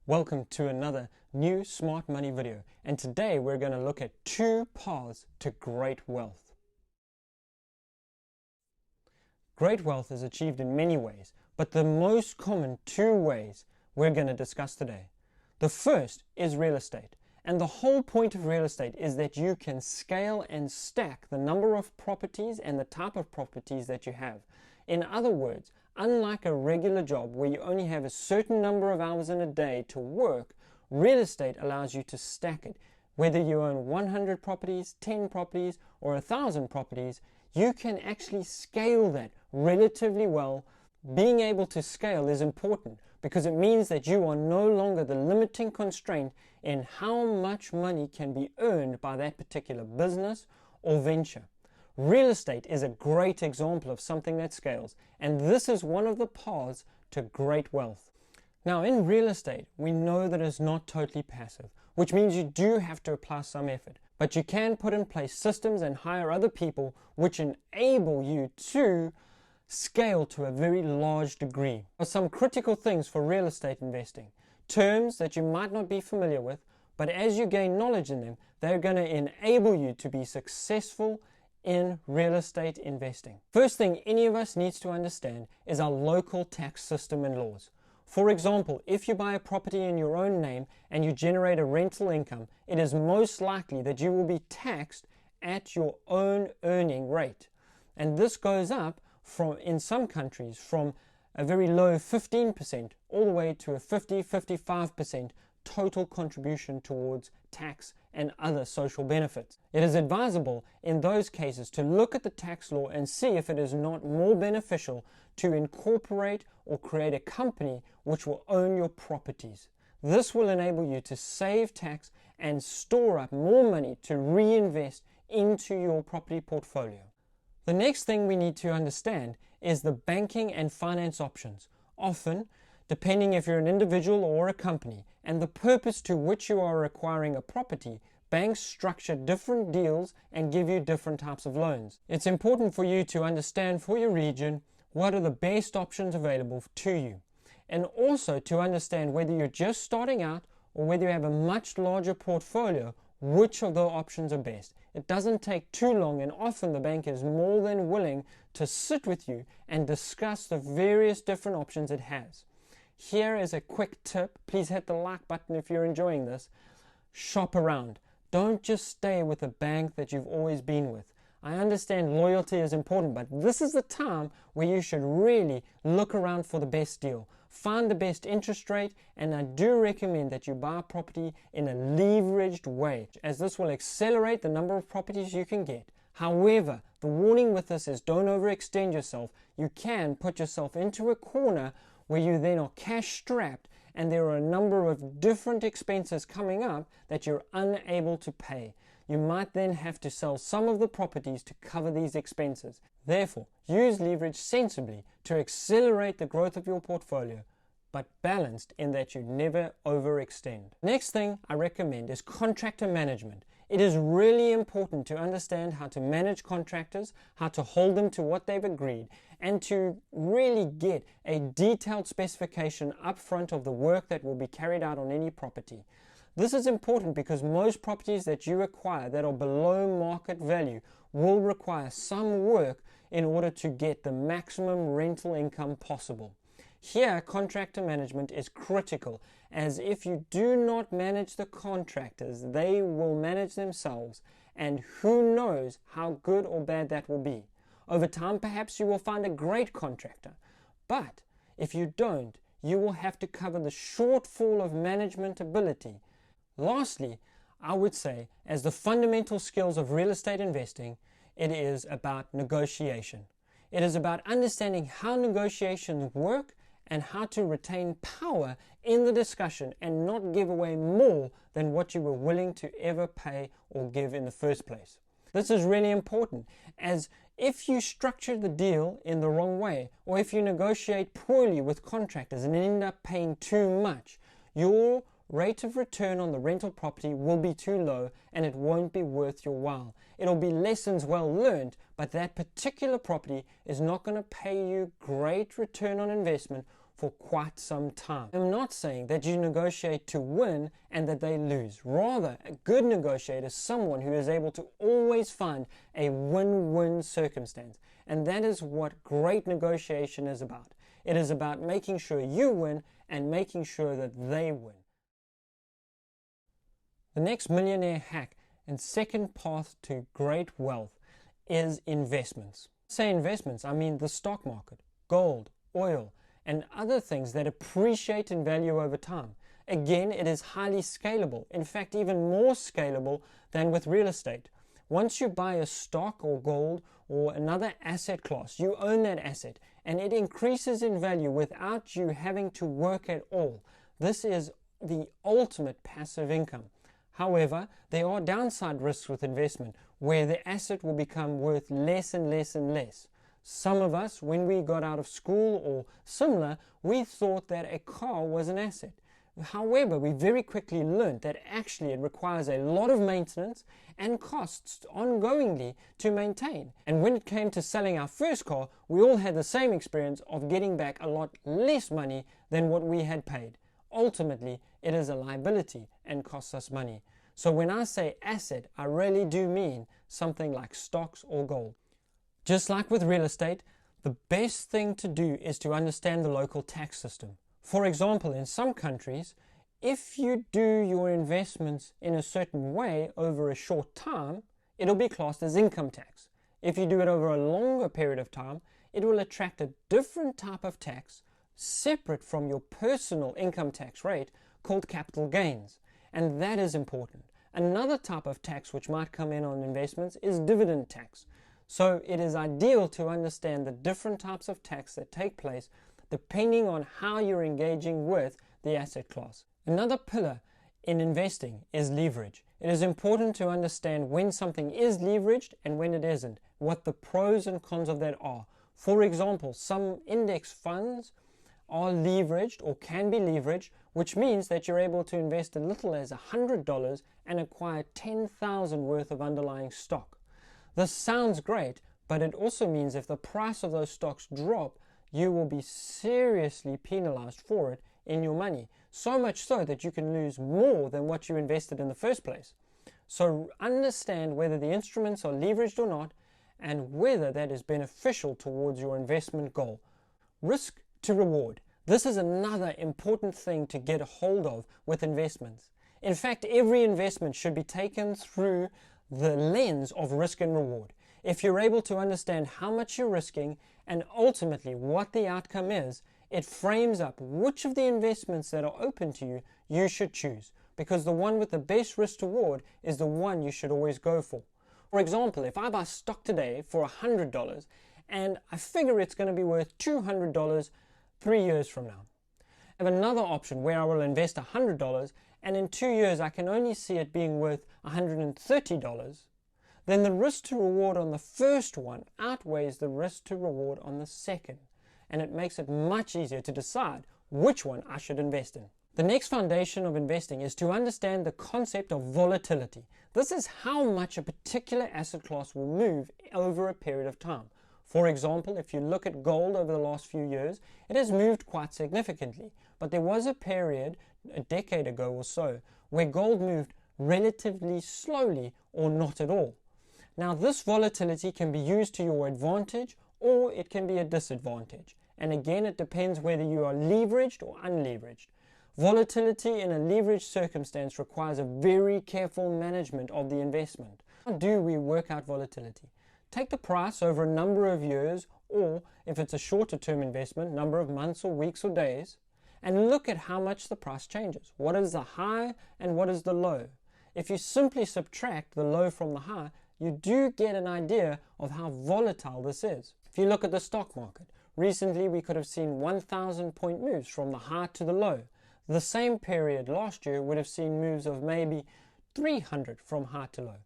Welcome to another new Smart Money video, and today we're going to look at two paths to great wealth. Great wealth is achieved in many ways, but the most common two ways we're going to discuss today. The first is real estate, and the whole point of real estate is that you can scale and stack the number of properties and the type of properties that you have. In other words, unlike a regular job where you only have a certain number of hours in a day to work, real estate allows you to stack it. Whether you own 100 properties, 10 properties, or 1,000 properties, you can actually scale that relatively well. Being able to scale is important because it means that you are no longer the limiting constraint in how much money can be earned by that particular business or venture. Real estate is a great example of something that scales, and this is one of the paths to great wealth. Now, in real estate, we know that it's not totally passive, which means you do have to apply some effort, but you can put in place systems and hire other people which enable you to scale to a very large degree. There are some critical things for real estate investing, terms that you might not be familiar with, but as you gain knowledge in them, they're going to enable you to be successful in real estate investing. First thing any of us needs to understand is our local tax system and laws. For example, if you buy a property in your own name and you generate a rental income, it is most likely that you will be taxed at your own earning rate. And this goes up in some countries from a very low 15% all the way to a 50-55% total contribution towards tax and other social benefits. It is advisable in those cases to look at the tax law and see if it is not more beneficial to incorporate or create a company which will own your properties. This will enable you to save tax and store up more money to reinvest into your property portfolio. The next thing we need to understand is the banking and finance options. Often, depending if you're an individual or a company, and the purpose to which you are acquiring a property, banks structure different deals and give you different types of loans. It's important for you to understand for your region what are the best options available to you, and also to understand whether you're just starting out or whether you have a much larger portfolio, which of the options are best. It doesn't take too long, and often the bank is more than willing to sit with you and discuss the various different options it has. Here is a quick tip. Please hit the like button if you're enjoying this. Shop around. Don't just stay with the bank that you've always been with. I understand loyalty is important, but this is the time where you should really look around for the best deal. Find the best interest rate, and I do recommend that you buy a property in a leveraged way, as this will accelerate the number of properties you can get. However, the warning with this is don't overextend yourself. You can put yourself into a corner where you then are cash strapped and there are a number of different expenses coming up that you're unable to pay. You might then have to sell some of the properties to cover these expenses. Therefore, use leverage sensibly to accelerate the growth of your portfolio, but balanced in that you never overextend. Next thing I recommend is contractor management. It is really important to understand how to manage contractors, how to hold them to what they've agreed, and to really get a detailed specification up front of the work that will be carried out on any property. This is important because most properties that you acquire that are below market value will require some work in order to get the maximum rental income possible. Here, contractor management is critical, as if you do not manage the contractors, they will manage themselves, and who knows how good or bad that will be. Over time, perhaps you will find a great contractor, but if you don't, you will have to cover the shortfall of management ability. Lastly, I would say, as the fundamental skills of real estate investing, it is about negotiation. It is about understanding how negotiations work and how to retain power in the discussion and not give away more than what you were willing to ever pay or give in the first place. This is really important, as if you structure the deal in the wrong way, or if you negotiate poorly with contractors and end up paying too much, your rate of return on the rental property will be too low and it won't be worth your while. It'll be lessons well learned, but that particular property is not going to pay you great return on investment for quite some time. I'm not saying that you negotiate to win and that they lose. Rather, a good negotiator is someone who is able to always find a win-win circumstance. And that is what great negotiation is about. It is about making sure you win and making sure that they win. The next millionaire hack and second path to great wealth is investments. Say investments, I mean the stock market, gold, oil, and other things that appreciate in value over time. Again, it is highly scalable. In fact, even more scalable than with real estate. Once you buy a stock or gold or another asset class, you own that asset and it increases in value without you having to work at all. This is the ultimate passive income. However, there are downside risks with investment where the asset will become worth less and less and less. Some of us, when we got out of school or similar, we thought that a car was an asset. However, we very quickly learned that actually it requires a lot of maintenance and costs ongoingly to maintain. And when it came to selling our first car, we all had the same experience of getting back a lot less money than what we had paid. Ultimately, it is a liability and costs us money. So when I say asset, I really do mean something like stocks or gold. Just like with real estate, the best thing to do is to understand the local tax system. For example, in some countries, if you do your investments in a certain way over a short time, it'll be classed as income tax. If you do it over a longer period of time, it will attract a different type of tax separate from your personal income tax rate called capital gains. And that is important. Another type of tax which might come in on investments is dividend tax. So it is ideal to understand the different types of tax that take place depending on how you're engaging with the asset class. Another pillar in investing is leverage. It is important to understand when something is leveraged and when it isn't, what the pros and cons of that are. For example, some index funds are leveraged or can be leveraged, which means that you're able to invest as little as $100 and acquire $10,000 worth of underlying stock. This sounds great, but it also means if the price of those stocks drop, you will be seriously penalized for it in your money. So much so that you can lose more than what you invested in the first place. So understand whether the instruments are leveraged or not and whether that is beneficial towards your investment goal. Risk to reward. This is another important thing to get a hold of with investments. In fact, every investment should be taken through the lens of risk and reward. If you're able to understand how much you're risking and ultimately what the outcome is, it frames up which of the investments that are open to you you should choose, because the one with the best risk to reward is the one you should always go for. For example, if I buy stock today for $100 and I figure it's going to be worth $200 3 years from now. I have another option where I will invest $100 and in 2 years I can only see it being worth $130, then the risk to reward on the first one outweighs the risk to reward on the second, and it makes it much easier to decide which one I should invest in. The next foundation of investing is to understand the concept of volatility. This is how much a particular asset class will move over a period of time. For example, if you look at gold over the last few years, it has moved quite significantly. But there was a period, a decade ago or so, where gold moved relatively slowly or not at all. Now, this volatility can be used to your advantage or it can be a disadvantage. And again, it depends whether you are leveraged or unleveraged. Volatility in a leveraged circumstance requires a very careful management of the investment. How do we work out volatility? Take the price over a number of years, or if it's a shorter term investment, number of months or weeks or days, and look at how much the price changes. What is the high and what is the low? If you simply subtract the low from the high, you do get an idea of how volatile this is. If you look at the stock market, recently we could have seen 1,000 point moves from the high to the low. The same period last year would have seen moves of maybe 300 from high to low.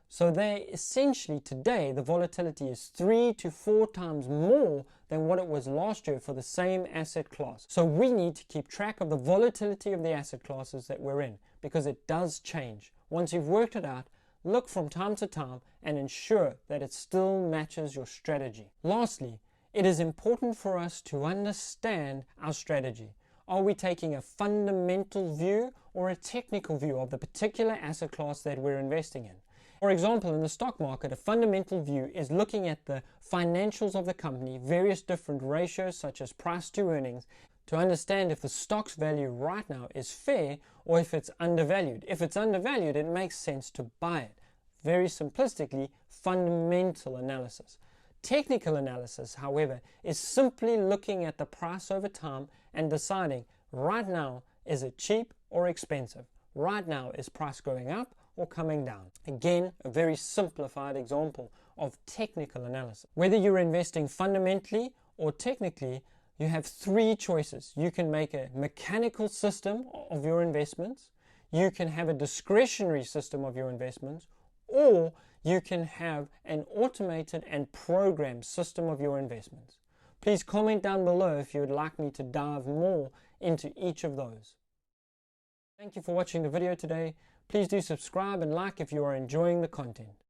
So they essentially today, the volatility is 3 to 4 times more than what it was last year for the same asset class. So we need to keep track of the volatility of the asset classes that we're in, because it does change. Once you've worked it out, look from time to time and ensure that it still matches your strategy. Lastly, It is important for us to understand our strategy. Are we taking a fundamental view or a technical view of the particular asset class that we're investing in? For example, in the stock market, a fundamental view is looking at the financials of the company, various different ratios such as price to earnings, to understand if the stock's value right now is fair or if it's undervalued. If it's undervalued, it makes sense to buy it. Very simplistically, fundamental analysis. Technical analysis, however, is simply looking at the price over time and deciding right now, is it cheap or expensive? Right now, is price going up or coming down? Again, a very simplified example of technical analysis. Whether you're investing fundamentally or technically, you have three choices. You can make a mechanical system of your investments, you can have a discretionary system of your investments, or you can have an automated and programmed system of your investments. Please comment down below if you would like me to dive more into each of those. Thank you for watching the video today. Please do subscribe and like if you are enjoying the content.